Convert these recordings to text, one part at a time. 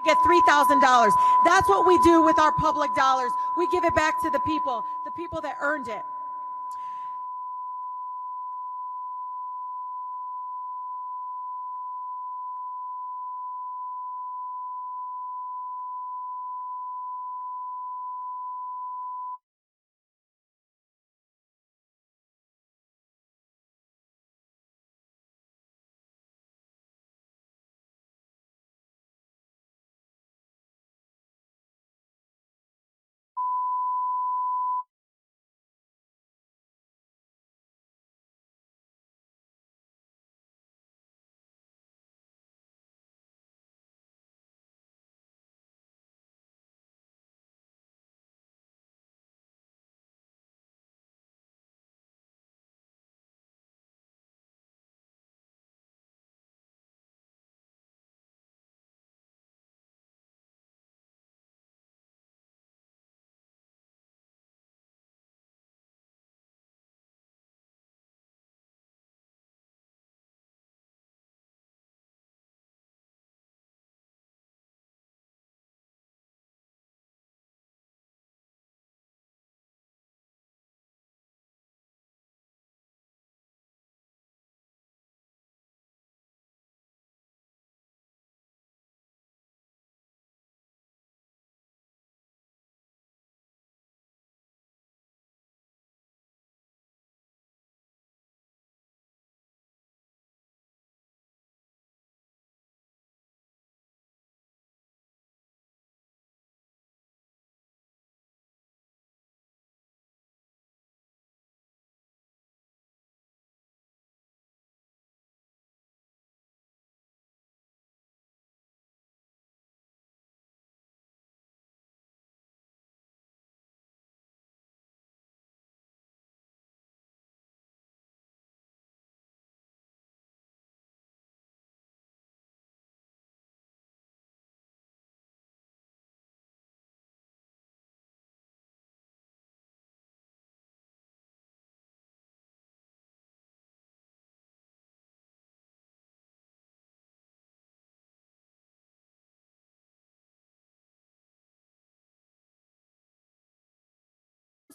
get $3,000. That's what we do with our public dollars. We give it back to the people that earned it.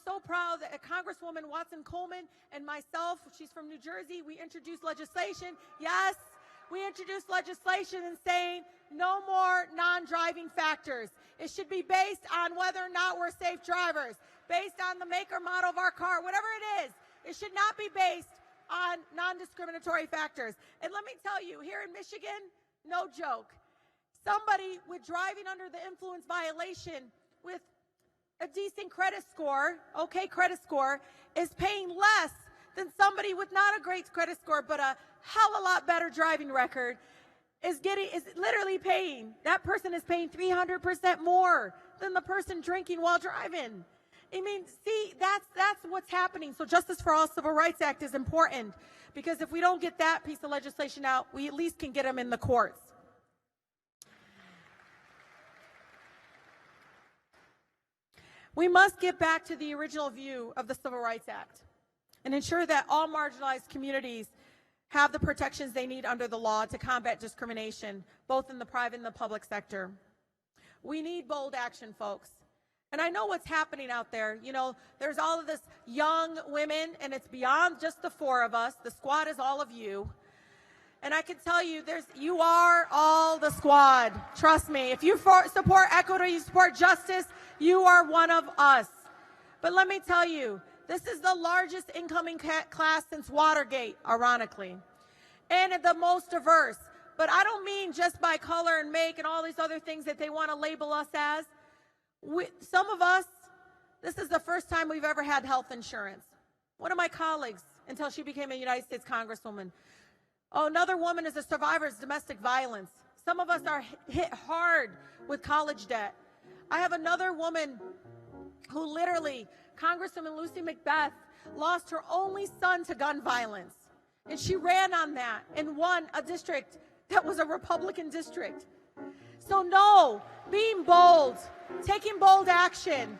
So proud that Congresswoman Watson Coleman and myself, she's from New Jersey, we introduced legislation. Yes, we introduced legislation in saying no more non-driving factors. It should be based on whether or not we're safe drivers, based on the make or model of our car, whatever it is. It should not be based on non-discriminatory factors. And let me tell you, here in Michigan, no joke, somebody with driving under the influence violation with a decent credit score, okay, credit score, is paying less than somebody with not a great credit score but a hell of a lot better driving record is literally paying. That person is paying 300% more than the person drinking while driving. I mean, see, that's what's happening. So Justice for All Civil Rights Act is important because if we don't get that piece of legislation out, we at least can get them in the courts. We must get back to the original view of the Civil Rights Act and ensure that all marginalized communities have the protections they need under the law to combat discrimination, both in the private and the public sector. We need bold action, folks. And I know what's happening out there. You know, there's all of this young women, and it's beyond just the four of us. The squad is all of you. And I can tell you, you are all the squad. Trust me. If you support equity, you support justice, you are one of us. But let me tell you, this is the largest incoming class since Watergate, ironically, and the most diverse. But I don't mean just by color and make and all these other things that they want to label us as. Some of us, this is the first time we've ever had health insurance. One of my colleagues, until she became a United States Congresswoman. Oh, another woman is a survivor of domestic violence. Some of us are hit hard with college debt. I have another woman who literally, Congresswoman Lucy McBeth, lost her only son to gun violence. And she ran on that and won a district that was a Republican district. So no, being bold, taking bold action,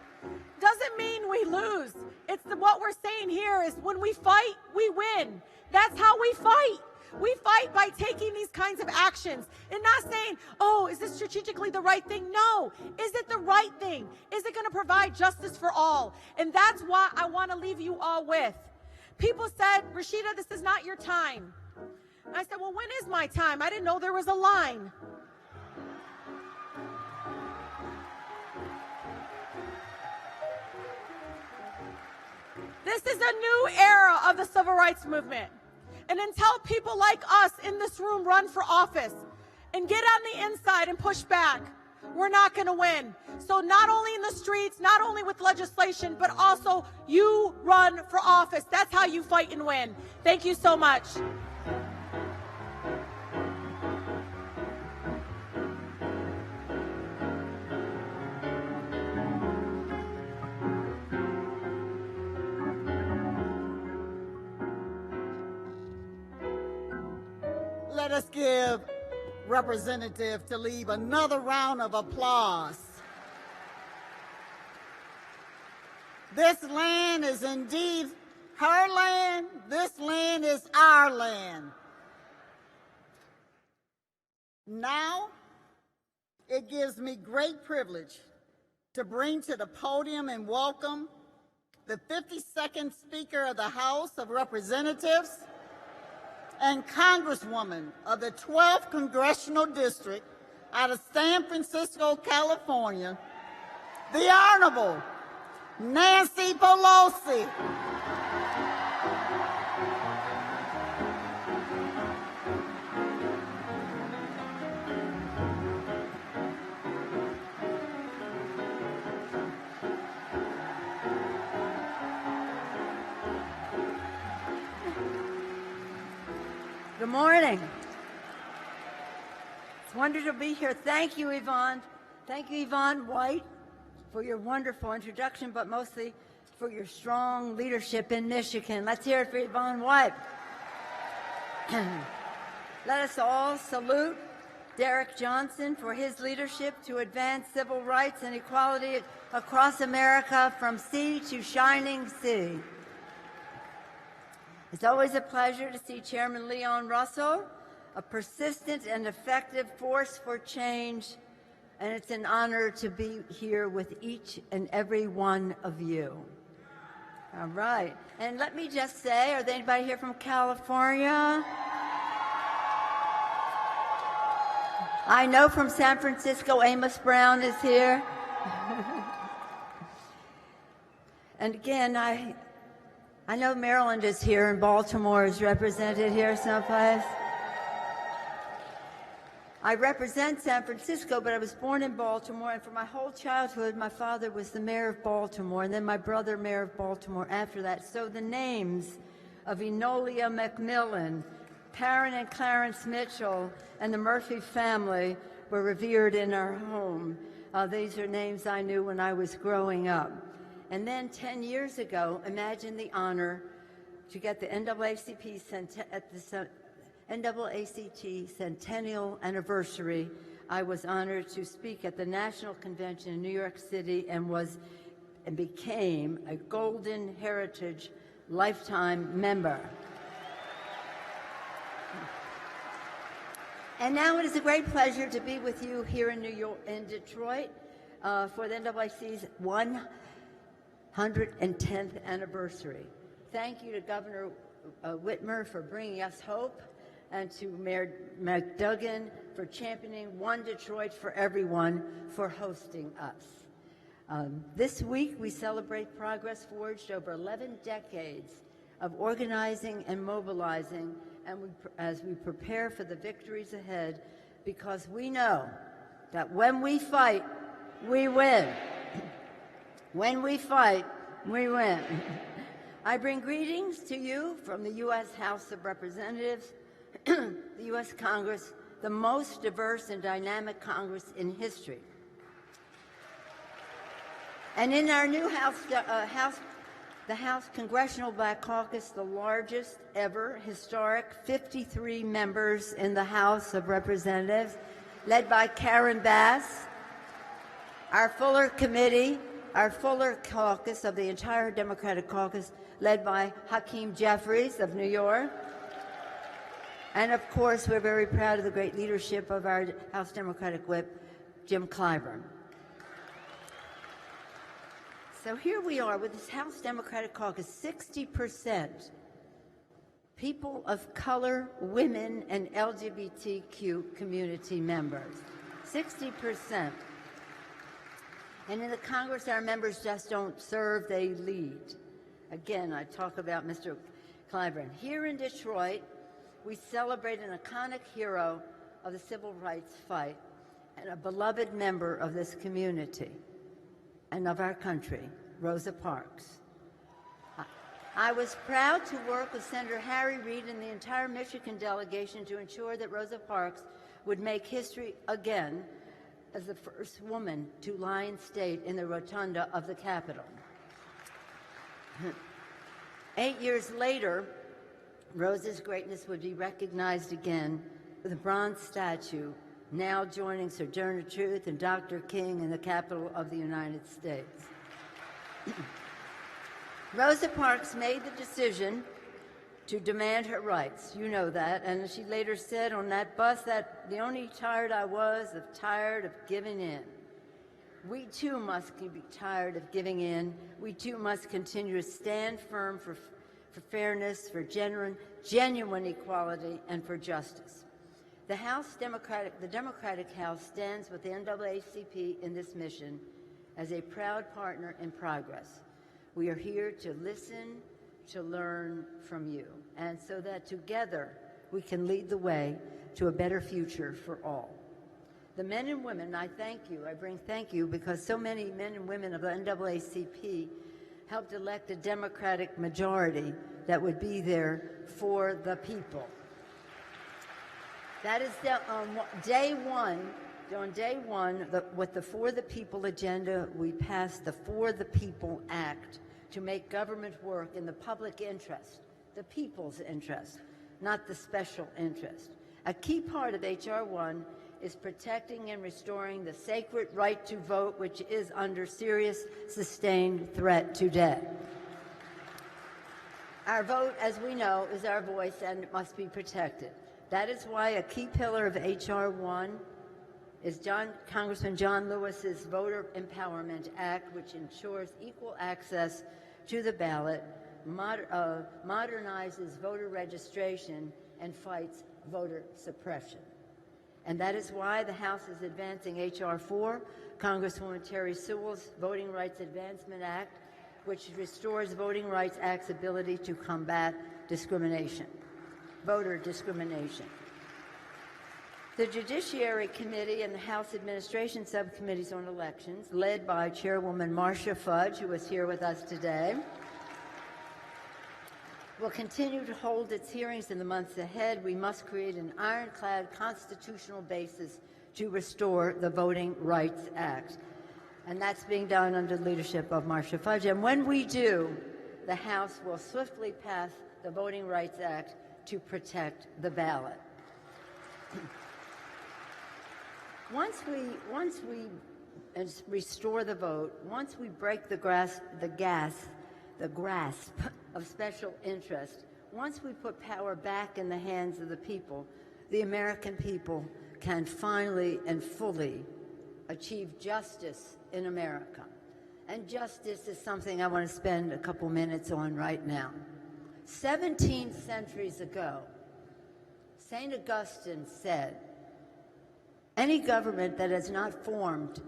doesn't mean we lose. What we're saying here is when we fight, we win. That's how we fight. We fight by taking these kinds of actions and not saying, oh, is this strategically the right thing? No. Is it the right thing? Is it going to provide justice for all? And that's what I want to leave you all with. People said, Rashida, this is not your time. And I said, well, when is my time? I didn't know there was a line. This is a new era of the civil rights movement. And until people like us in this room run for office and get on the inside and push back, we're not going to win. So not only in the streets, not only with legislation, but also you run for office. That's how you fight and win. Thank you so much. Let us give Representative Tlaib another round of applause. This land is indeed her land. This land is our land. Now, it gives me great privilege to bring to the podium and welcome the 52nd Speaker of the House of Representatives and Congresswoman of the 12th Congressional District out of San Francisco, California, the Honorable Nancy Pelosi. Good morning. It's wonderful to be here. Thank you, Yvonne. Thank you, Yvonne White, for your wonderful introduction, but mostly for your strong leadership in Michigan. Let's hear it for Yvonne White. Let us all salute Derek Johnson for his leadership to advance civil rights and equality across America from sea to shining sea. It's always a pleasure to see Chairman Leon Russell, a persistent and effective force for change, and it's an honor to be here with each and every one of you. All right, and let me just say, are there anybody here from California? I know from San Francisco, Amos Brown is here. And again, I know Maryland is here and Baltimore is represented here someplace. I represent San Francisco, but I was born in Baltimore, and for my whole childhood, my father was the mayor of Baltimore, and then my brother mayor of Baltimore after that. So the names of Enolia McMillan, Perrin and Clarence Mitchell, and the Murphy family were revered in our home. These are names I knew when I was growing up. And then 10 years ago, imagine the honor to get the NAACP centennial anniversary. I was honored to speak at the National Convention in New York City and became a Golden Heritage Lifetime member. And now it is a great pleasure to be with you here in Detroit for the NAACP's 110th anniversary. Thank you to Governor Whitmer for bringing us hope, and to Mayor McDuggan for championing One Detroit for Everyone for hosting us. This week we celebrate progress forged over 11 decades of organizing and mobilizing, and as we prepare for the victories ahead, because we know that when we fight, we win. When we fight, we win. I bring greetings to you from the U.S. House of Representatives, the U.S. Congress, the most diverse and dynamic Congress in history. And in our new the House Congressional Black Caucus, the largest ever, historic 53 members in the House of Representatives, led by Karen Bass, our Fuller Committee, our Fuller Caucus of the entire Democratic Caucus, led by Hakeem Jeffries of New York, And of course, we're very proud of the great leadership of our House Democratic Whip, Jim Clyburn. So here we are with this House Democratic Caucus, 60% people of color, women, and LGBTQ community members. 60%. And in the Congress, our members just don't serve, they lead. Again, I talk about Mr. Clyburn. Here in Detroit, we celebrate an iconic hero of the civil rights fight and a beloved member of this community and of our country, Rosa Parks. I was proud to work with Senator Harry Reid and the entire Michigan delegation to ensure that Rosa Parks would make history again as the first woman to lie in state in the rotunda of the Capitol. 8 years later, Rosa's greatness would be recognized again with a bronze statue, now joining Sojourner Truth and Dr. King in the Capitol of the United States. Rosa Parks made the decision to demand her rights. You know that. And she later said on that bus that the only tired I was of tired of giving in. We too must be tired of giving in. We too must continue to stand firm for fairness, for genuine equality, and for justice. The Democratic House stands with the NAACP in this mission as a proud partner in progress. We are here to listen, to learn from you, and so that together we can lead the way to a better future for all. The men and women, I thank you, I bring thank you because so many men and women of the NAACP helped elect a Democratic majority that would be there for the people. That is on day one, with the For the People agenda, we passed the For the People Act to make government work in the public interest, the people's interest, not the special interest. A key part of H.R. 1 is protecting and restoring the sacred right to vote, which is under serious, sustained threat today. Our vote, as we know, is our voice and it must be protected. That is why a key pillar of H.R. 1 is Congressman John Lewis's Voter Empowerment Act, which ensures equal access to the ballot, modernizes voter registration, and fights voter suppression. And that is why the House is advancing H.R. 4, Congresswoman Terry Sewell's Voting Rights Advancement Act, which restores Voting Rights Act's ability to combat discrimination, voter discrimination. The Judiciary Committee and the House Administration Subcommittees on Elections, led by Chairwoman Marcia Fudge, who is here with us today, will continue to hold its hearings in the months ahead. We must create an ironclad constitutional basis to restore the Voting Rights Act. And that's being done under the leadership of Marcia Fudge. And when we do, the House will swiftly pass the Voting Rights Act to protect the ballot. Once we restore the vote, once we break the grasp of special interest, once we put power back in the hands of the people, the American people can finally and fully achieve justice in America. And justice is something I want to spend a couple minutes on right now. 17 centuries ago, St. Augustine said, any government that is not formed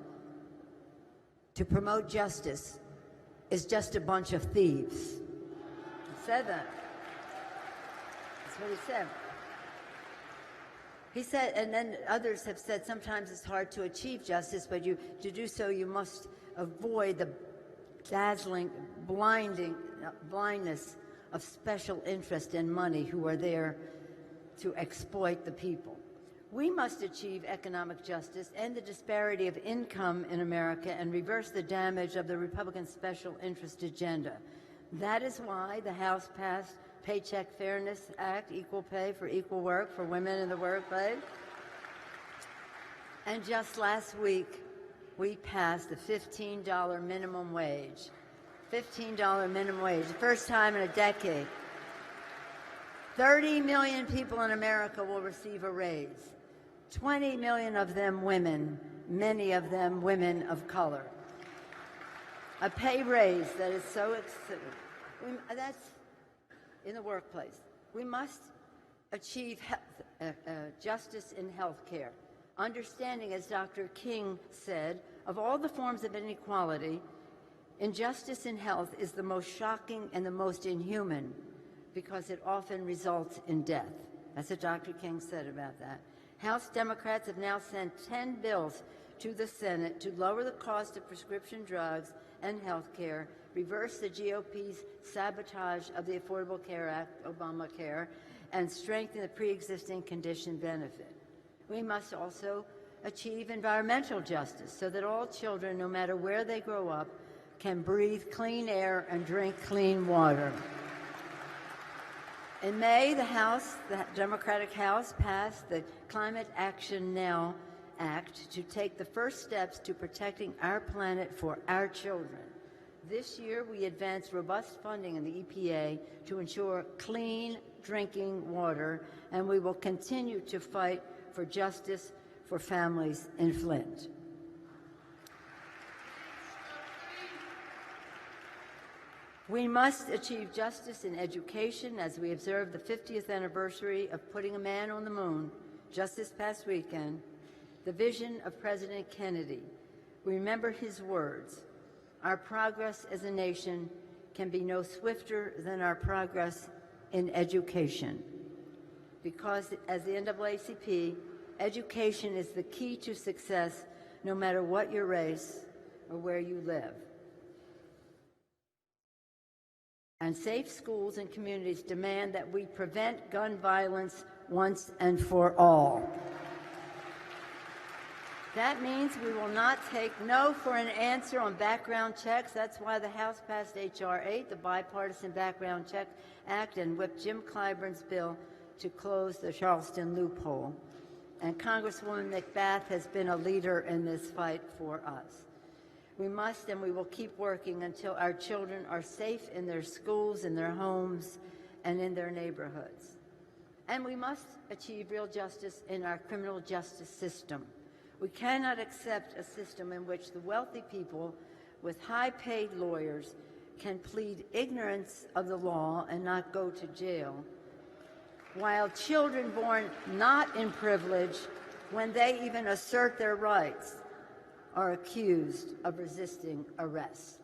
to promote justice is just a bunch of thieves. He said that. That's what he said. He said, and then others have said sometimes it's hard to achieve justice, but to do so you must avoid the dazzling, blindness of special interest and money who are there to exploit the people. We must achieve economic justice, end the disparity of income in America, and reverse the damage of the Republican special interest agenda. That is why the House passed Paycheck Fairness Act, equal pay for equal work for women in the workplace. And just last week, we passed the $15 minimum wage. $15 minimum wage, the first time in a decade. 30 million people in America will receive a raise. 20 million of them women, many of them women of color. A pay raise that is that's in the workplace. We must achieve justice in health care, understanding, as Dr. King said, of all the forms of inequality, injustice in health is the most shocking and the most inhuman because it often results in death. That's what Dr. King said about that. House Democrats have now sent 10 bills to the Senate to lower the cost of prescription drugs and health care, reverse the GOP's sabotage of the Affordable Care Act, Obamacare, and strengthen the pre-existing condition benefit. We must also achieve environmental justice so that all children, no matter where they grow up, can breathe clean air and drink clean water. In May, the Democratic House passed the Climate Action Now Act to take the first steps to protecting our planet for our children. This year, we advanced robust funding in the EPA to ensure clean drinking water, and we will continue to fight for justice for families in Flint. We must achieve justice in education as we observe the 50th anniversary of putting a man on the moon just this past weekend, the vision of President Kennedy. Remember his words, "Our progress as a nation can be no swifter than our progress in education." Because as the NAACP, education is the key to success no matter what your race or where you live. And safe schools and communities demand that we prevent gun violence once and for all. That means we will not take no for an answer on background checks. That's why the House passed H.R. 8, the Bipartisan Background Check Act, and whipped Jim Clyburn's bill to close the Charleston loophole. And Congresswoman McBath has been a leader in this fight for us. We must and we will keep working until our children are safe in their schools, in their homes, and in their neighborhoods. And we must achieve real justice in our criminal justice system. We cannot accept a system in which the wealthy people with high-paid lawyers can plead ignorance of the law and not go to jail, while children born not in privilege, when they even assert their rights, are accused of resisting arrest.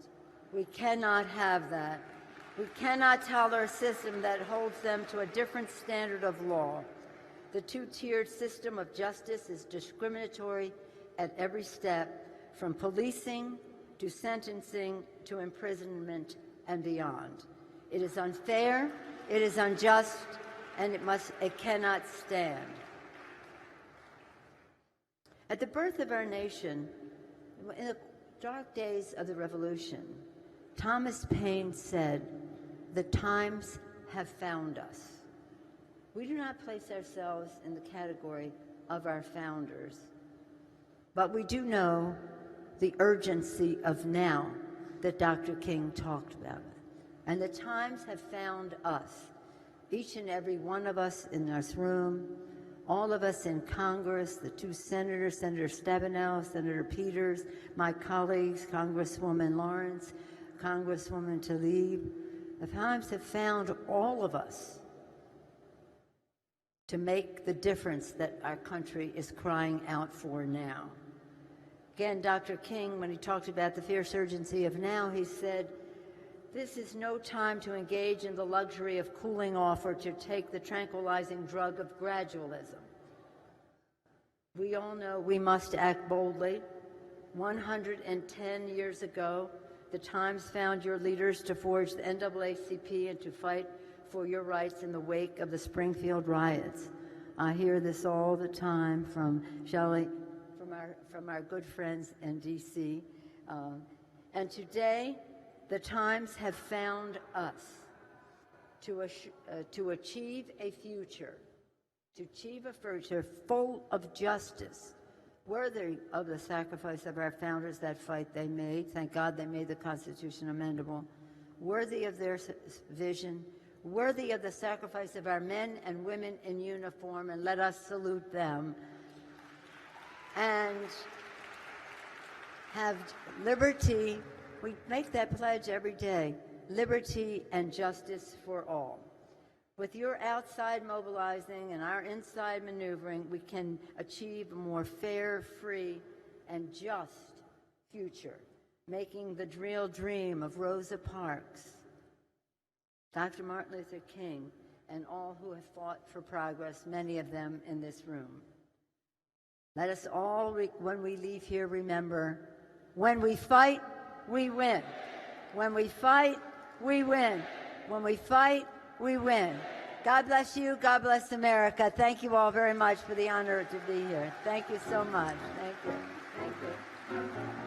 We cannot have that. We cannot tolerate a system that holds them to a different standard of law. The two-tiered system of justice is discriminatory at every step, from policing to sentencing to imprisonment and beyond. It is unfair, it is unjust, and it cannot stand. At the birth of our nation, in the dark days of the Revolution, Thomas Paine said, "The times have found us." We do not place ourselves in the category of our founders, but we do know the urgency of now that Dr. King talked about. And the times have found us, each and every one of us in this room, all of us in Congress, the two senators, Senator Stabenow, Senator Peters, my colleagues, Congresswoman Lawrence, Congresswoman Tlaib. The times have found all of us to make the difference that our country is crying out for now. Again, Dr. King, when he talked about the fierce urgency of now, he said, "This is no time to engage in the luxury of cooling off or to take the tranquilizing drug of gradualism." We all know we must act boldly. 110 years ago, the times found your leaders to forge the NAACP and to fight for your rights in the wake of the Springfield riots. I hear this all the time from Shelley, from our good friends in D.C. And today, the times have found us to achieve a future, full of justice, worthy of the sacrifice of our founders, that fight they made. Thank God they made the Constitution amendable. Worthy of their vision, worthy of the sacrifice of our men and women in uniform, and let us salute them. And have liberty, we make that pledge every day, liberty and justice for all. With your outside mobilizing and our inside maneuvering, we can achieve a more fair, free, and just future, making the real dream of Rosa Parks, Dr. Martin Luther King, and all who have fought for progress, many of them in this room. Let us all, when we leave here, remember, when we fight, we win. When we fight, we win. When we fight, we win. God bless you. God bless America. Thank you all very much for the honor to be here. Thank you so much. Thank you. Thank you.